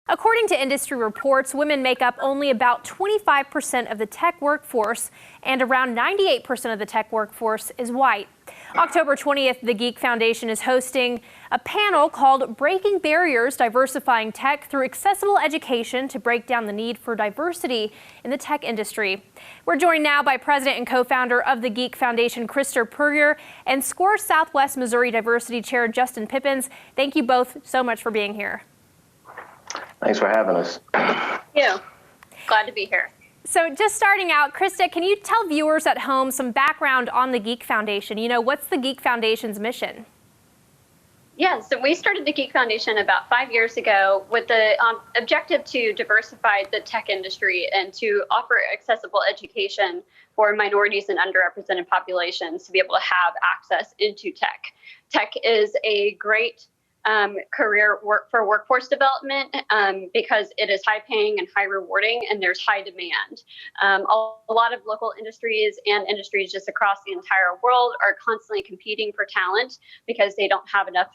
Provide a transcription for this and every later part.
According to industry reports, women make up only about 25% of the tech workforce, and around 98% of the tech workforce is white. October 20th, the Geek Foundation is hosting a panel called Breaking Barriers, Diversifying Tech Through Accessible Education to break down the need for diversity in the tech industry. We're joined now by President and co-founder of the Geek Foundation, Krista Puryear, and SCORE Southwest Missouri Diversity Chair, Justin Pippins. Thank you both so much for being here. Thanks for having us. Thank you. Glad to be here. So just starting out, Krista, can you tell viewers at home some background on the Geek Foundation? You know, what's the Geek Foundation's mission? Yeah, so we started the Geek Foundation about 5 years ago with the objective to diversify the tech industry and to offer accessible education for minorities and underrepresented populations to be able to have access into tech. Tech is a great career for workforce development because it is high paying and high rewarding, and there's high demand. A lot of local industries and industries just across the entire world are constantly competing for talent because they don't have enough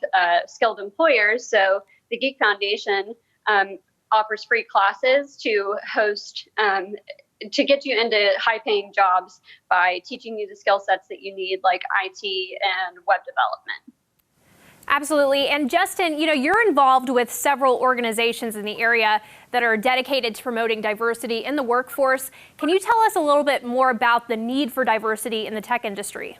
skilled employers. So the Geek Foundation offers free classes to host to get you into high-paying jobs by teaching you the skill sets that you need, like IT and web development. Absolutely. And Justin, you know, you're involved with several organizations in the area that are dedicated to promoting diversity in the workforce. Can you tell us a little bit more about the need for diversity in the tech industry?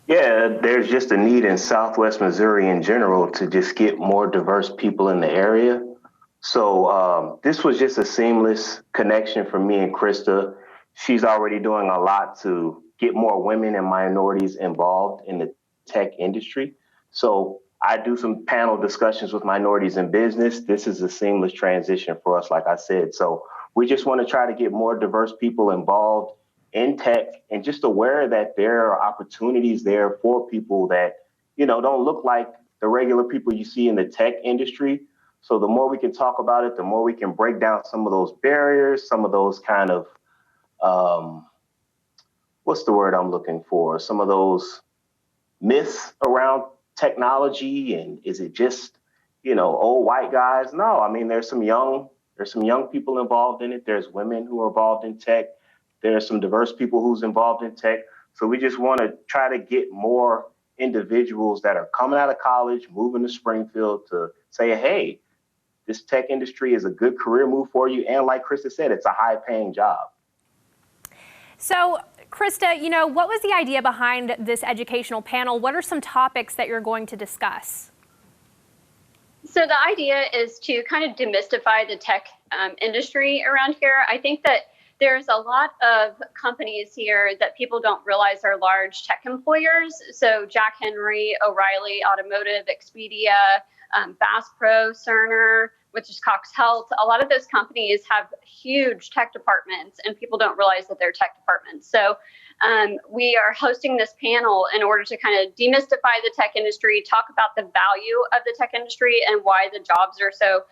Yeah, there's just a need in Southwest Missouri in general to just get more diverse people in the area. So this was just a seamless connection for me and Krista. She's already doing a lot to get more women and minorities involved in the tech industry. So I do some panel discussions with minorities in business. This is a seamless transition for us, like I said. So we just want to try to get more diverse people involved in tech and just aware that there are opportunities there for people that, you know, don't look like the regular people you see in the tech industry. So the more we can talk about it, the more we can break down some of those barriers, some of those kind of, what's the word I'm looking for? Some of those myths around technology, and is it just, you know, old white guys? No, I mean, there's some young people involved in it. There's women who are involved in tech. There's some diverse people who's involved in tech. So we just want to try to get more individuals that are coming out of college, moving to Springfield to say, hey, this tech industry is a good career move for you. And like Krista said, it's a high paying job. So Krista, you know, what was the idea behind this educational panel? What are some topics that you're going to discuss? So the idea is to kind of demystify the tech industry around here. I think that there's a lot of companies here that people don't realize are large tech employers. So Jack Henry, O'Reilly Automotive, Expedia, Bass Pro, Cerner, which is Cox Health. A lot of those companies have huge tech departments, and people don't realize that they're tech departments. So we are hosting this panel in order to kind of demystify the tech industry, talk about the value of the tech industry and why the jobs are so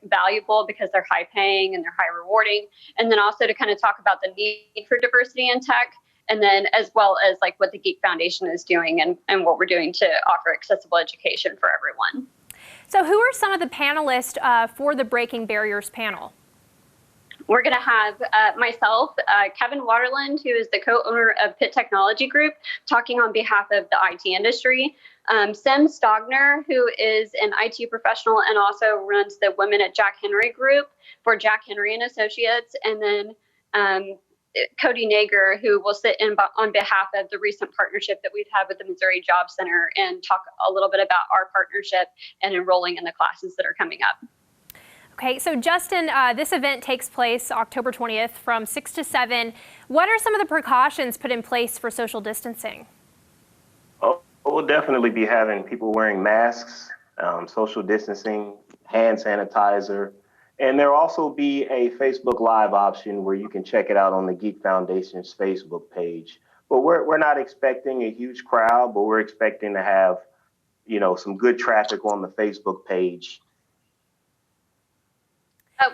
valuable because they're high paying and they're high rewarding. And then also to kind of talk about the need for diversity in tech, and then as well as what the Geek Foundation is doing and what we're doing to offer accessible education for everyone. So who are some of the panelists for the Breaking Barriers panel? We're going to have myself, Kevin Waterland, who is the co-owner of Pitt Technology Group, talking on behalf of the IT industry. Sim Stogner, who is an IT professional and also runs the Women at Jack Henry group for Jack Henry and Associates. And then Cody Nager, who will sit in on behalf of the recent partnership that we've had with the Missouri Job Center and talk a little bit about our partnership and enrolling in the classes that are coming up. Okay, so Justin, this event takes place October 20th from 6 to 7. What are some of the precautions put in place for social distancing? Oh, we'll definitely be having people wearing masks, social distancing, hand sanitizer. And there'll also be a Facebook Live option where you can check it out on the Geek Foundation's Facebook page. But we're not expecting a huge crowd, but we're expecting to have, you know, some good traffic on the Facebook page.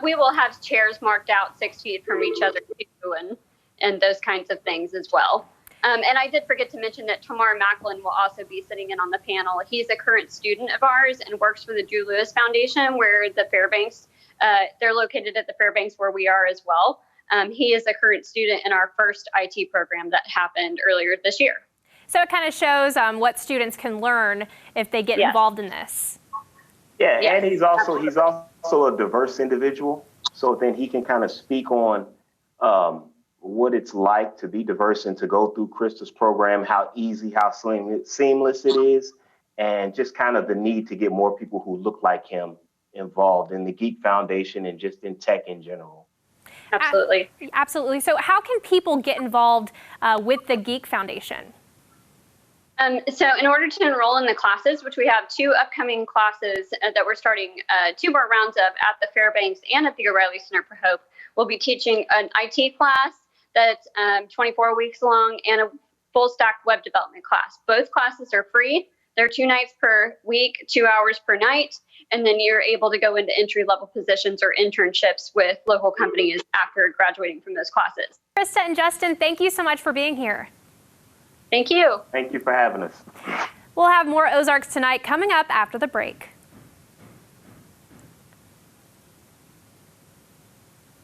We will have chairs marked out 6 feet from each other too, and those kinds of things as well. And I did forget to mention that Tamar Macklin will also be sitting in on the panel. He's a current student of ours and works for the Drew Lewis Foundation, where the Fairbanks, they're located at the Fairbanks where we are as well. He is a current student in our first IT program that happened earlier this year. So it kind of shows what students can learn if they get involved in this. Yeah, Yes, and he's also a diverse individual, so then he can kind of speak on what it's like to be diverse and to go through Krista's program, how easy, how seamless it is, and just kind of the need to get more people who look like him involved in the Geek Foundation and just in tech in general. Absolutely. Absolutely. So how can people get involved with the Geek Foundation? So in order to enroll in the classes, which we have 2 upcoming classes that we're starting 2 more rounds of at the Fairbanks and at the O'Reilly Center for Hope, we'll be teaching an IT class that's 24 weeks long and a full stack web development class. Both classes are free. They're 2 nights per week, 2 hours per night, and then you're able to go into entry-level positions or internships with local companies after graduating from those classes. Krista and Justin, thank you so much for being here. Thank you. Thank you for having us. We'll have more Ozarks Tonight coming up after the break.